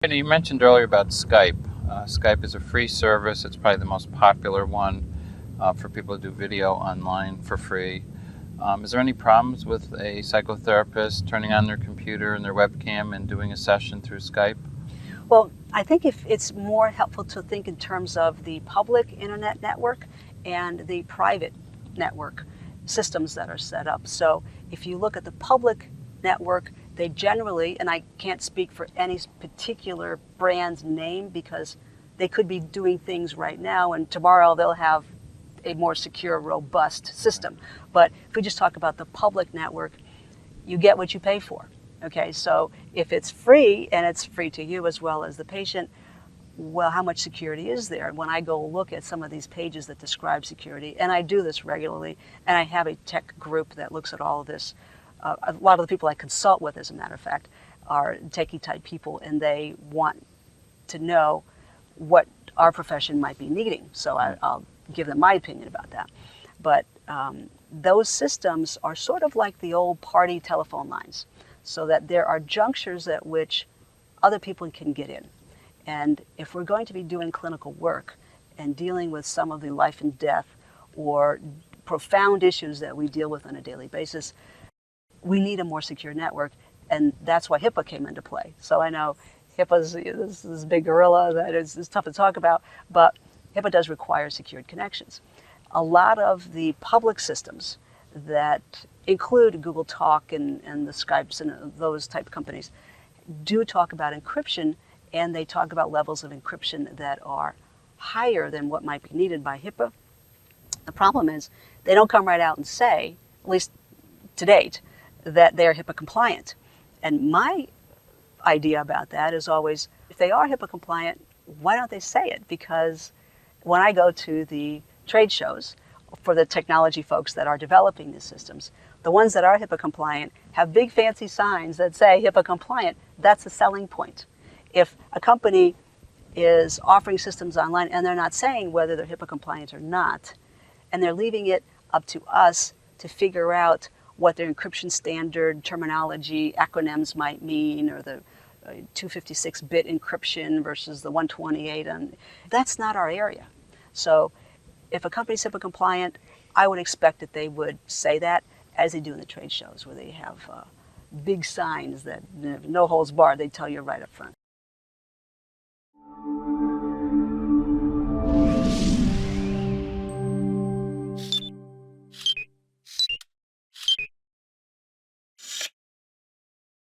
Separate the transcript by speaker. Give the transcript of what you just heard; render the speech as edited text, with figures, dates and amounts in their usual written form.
Speaker 1: And you mentioned earlier about Skype. Skype is a free service. It's probably the most popular one for people to do video online for free. Is there any problems with a psychotherapist turning on their computer and their webcam and doing a session through Skype?
Speaker 2: Well, I think if it's more helpful to think in terms of the public internet network and the private network systems that are set up. So if you look at the public network, they generally, and I can't speak for any particular brand's name because they could be doing things right now and tomorrow they'll have a more secure, robust system. But if we just talk about the public network, you get what you pay for. Okay, so if it's free and it's free to you as well as the patient, well, how much security is there? When I go look at some of these pages that describe security, and I do this regularly, and I have a tech group that looks at all of this. A lot of the people I consult with, as a matter of fact, are techie type people, and they want to know what our profession might be needing. So I'll give them my opinion about that. But those systems are sort of like the old party telephone lines, so that there are junctures at which other people can get in. And if we're going to be doing clinical work and dealing with some of the life and death or profound issues that we deal with on a daily basis, we need a more secure network, and that's why HIPAA came into play. So I know HIPAA's this big gorilla that is tough to talk about, but HIPAA does require secured connections. A lot of the public systems that include Google Talk and the Skypes and those type of companies do talk about encryption, and they talk about levels of encryption that are higher than what might be needed by HIPAA. The problem is they don't come right out and say, at least to date, that they're HIPAA compliant. And my idea about that is always, if they are HIPAA compliant, why don't they say it? Because when I go to the trade shows for the technology folks that are developing these systems, the ones that are HIPAA compliant have big fancy signs that say HIPAA compliant. That's a selling point. If a company is offering systems online and they're not saying whether they're HIPAA compliant or not, and they're leaving it up to us to figure out what their encryption standard terminology acronyms might mean, or the 256-bit encryption versus the 128, and that's not our area. So if a company's HIPAA compliant, I would expect that they would say that, as they do in the trade shows, where they have big signs that no holds barred, they tell you right up front.